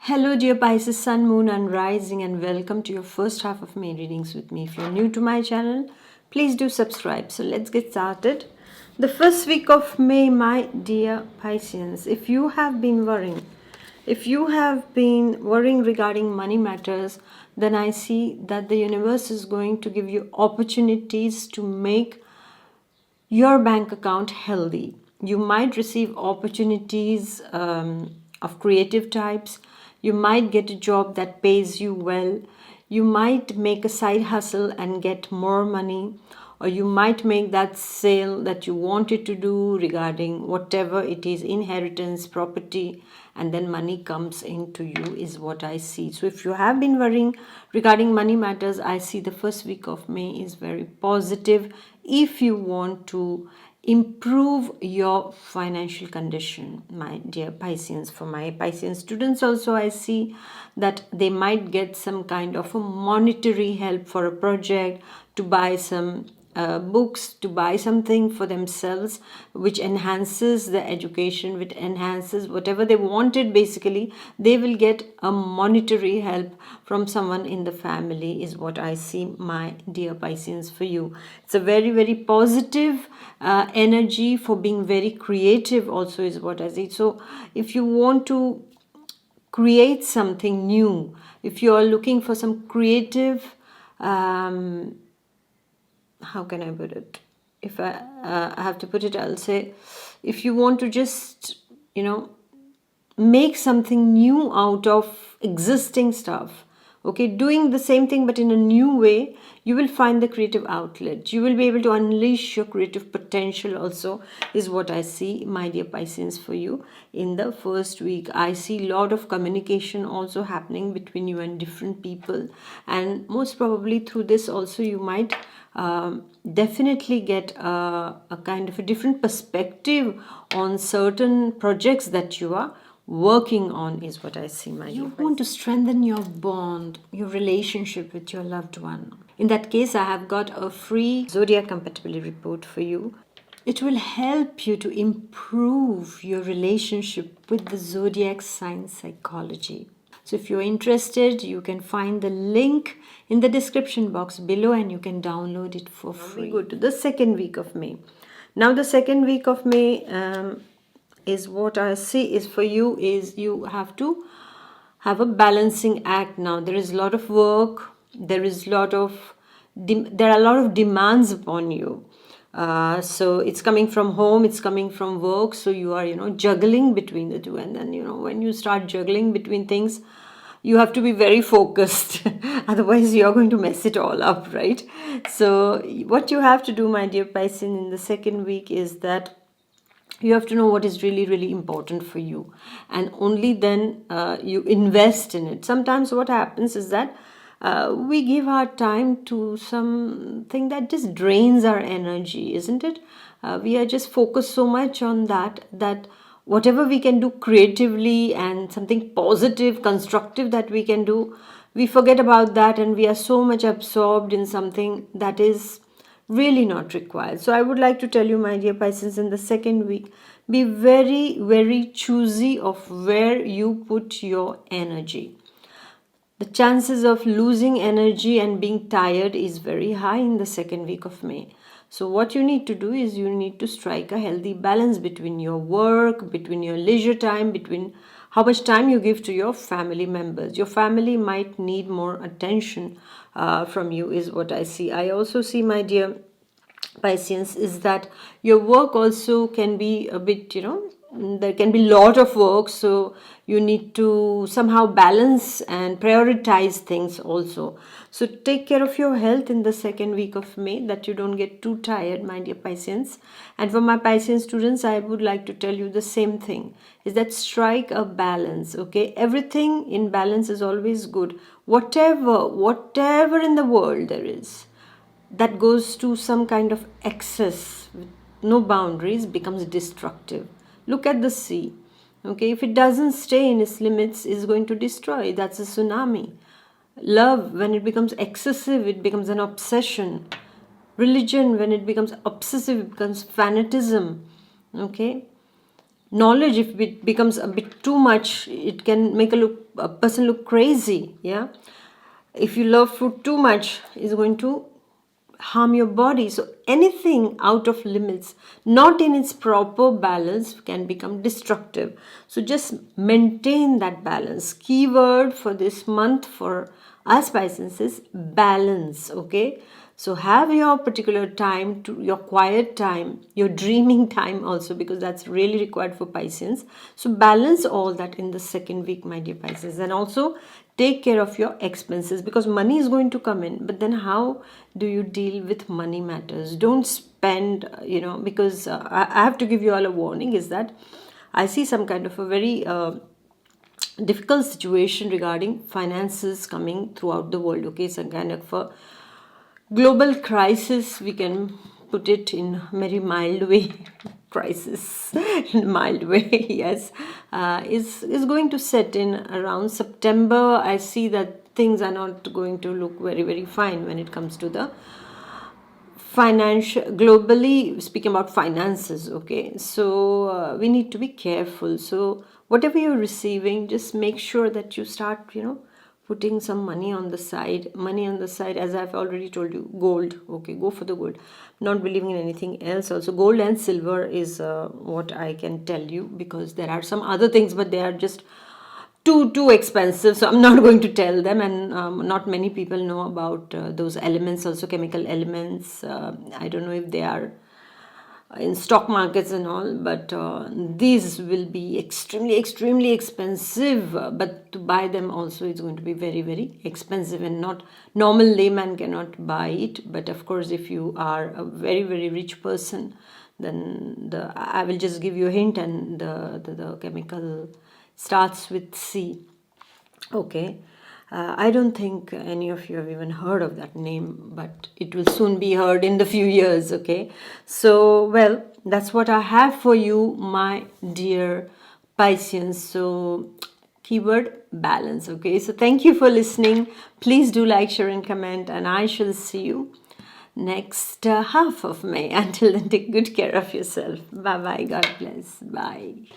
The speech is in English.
Hello, dear Pisces, Sun, Moon, and Rising, and welcome to your first half of May readings with me. If you're new to my channel, please do subscribe. So, let's get started. The first week of May, my dear Pisceans, if you have been worrying regarding money matters, then I see that the universe is going to give you opportunities to make your bank account healthy. You might receive opportunities of creative types. You might get a job that pays you well. You might make a side hustle and get more money, or you might make that sale that you wanted to do regarding whatever it is, inheritance, property, and then money comes into you is what I see. So if you have been worrying regarding money matters, I see the first week of May is very positive if you want to improve your financial condition, my dear Pisceans. For my Piscean students also, I see that they might get some kind of a monetary help for a project, to buy some books, to buy something for themselves which enhances the education, which enhances whatever they wanted. Basically, they will get a monetary help from someone in the family is what I see, my dear Pisceans. For you, it's a very, very positive energy for being very creative also is what I see. So if you want to create something new, if you are looking for some creative how can I put it? If I have to put it, I'll say, if you want to just, make something new out of existing stuff, okay, doing the same thing but in a new way, you will find the creative outlet. You will be able to unleash your creative potential also is what I see, my dear Pisceans. For you in the first week, I see a lot of communication also happening between you and different people, and most probably through this also you might definitely get a kind of a different perspective on certain projects that you are working on is what I see, my dear. You want to strengthen your bond, your relationship with your loved one. In that case, I have got a free Zodiac Compatibility report for you. It will help you to improve your relationship with the Zodiac sign psychology. So if you're interested, you can find the link in the description box below and you can download it for free. We go to the second week of May. Now the second week of May is what I see is for you is you have to have a balancing act. Now there is a lot of work, there are a lot of demands upon you. So it's coming from home, it's coming from work, so you are juggling between the two, and then when you start juggling between things, you have to be very focused otherwise you're going to mess it all up, right? So what you have to do, my dear Piscean, in the second week is that you have to know what is really, really important for you, and only then you invest in it. Sometimes what happens is that we give our time to something that just drains our energy, isn't it? We are just focused so much on that whatever we can do creatively and something positive, constructive that we can do, we forget about that, and we are so much absorbed in something that is really not required. So I would like to tell you, my dear Pisces, in the second week, be very, very choosy of where you put your energy. The chances of losing energy and being tired is very high in the second week of May. So what you need to do is you need to strike a healthy balance between your work, between your leisure time, between how much time you give to your family members. Your family might need more attention from you is what I see. I also see, my dear Pisceans, is that your work also can be a bit, there can be a lot of work, so you need to somehow balance and prioritize things also. So take care of your health in the second week of May, that you don't get too tired, my dear Pisceans. And for my Piscean students, I would like to tell you the same thing, is that strike a balance, okay? Everything in balance is always good. Whatever in the world there is that goes to some kind of excess with no boundaries becomes destructive. Look at the sea, okay? If it doesn't stay in its limits, is going to destroy. That's a tsunami. Love, when it becomes excessive, it becomes an obsession. Religion, when it becomes obsessive, it becomes fanatism, okay? knowledge, if it becomes a bit too much, it can make a person look crazy. Yeah, if you love food too much, is going to harm your body. So anything out of limits, not in its proper balance, can become destructive. So just maintain that balance. Keyword for this month for us Pisces is balance. Okay, so have your particular time, to your quiet time, your dreaming time also, because that's really required for Pisces. So balance all that in the second week, my dear Pisces. And also take care of your expenses, because money is going to come in, but then how do you deal with money matters? Don't spend, because I have to give you all a warning, is that I see some kind of a very difficult situation regarding finances coming throughout the world. Okay, some kind of a global crisis, we can put it in very mild way. Crisis in mild way. Yes, is going to set in around September. I see that things are not going to look very, very fine when it comes to the financial, globally speaking about finances. Okay, so we need to be careful. So whatever you're receiving, just make sure that you start, putting some money on the side. Money on the side, as I've already told you. Gold. Okay, go for the gold. Not believing in anything else. Also, gold and silver is what I can tell you, because there are some other things, but they are just too expensive, so I'm not going to tell them. And not many people know about those elements, also chemical elements. I don't know if they are in stock markets and all, but these will be extremely expensive. But to buy them also, it's going to be very, very expensive, and not normal layman cannot buy it. But of course, if you are a very, very rich person, then I will just give you a hint, and the chemical starts with C. Okay. I don't think any of you have even heard of that name, but it will soon be heard in the few years. Okay. So, well, that's what I have for you, my dear Pisceans. So, keyword balance. Okay. So, thank you for listening. Please do like, share, and comment, and I shall see you next half of May. Until then, take good care of yourself. Bye bye. God bless. Bye.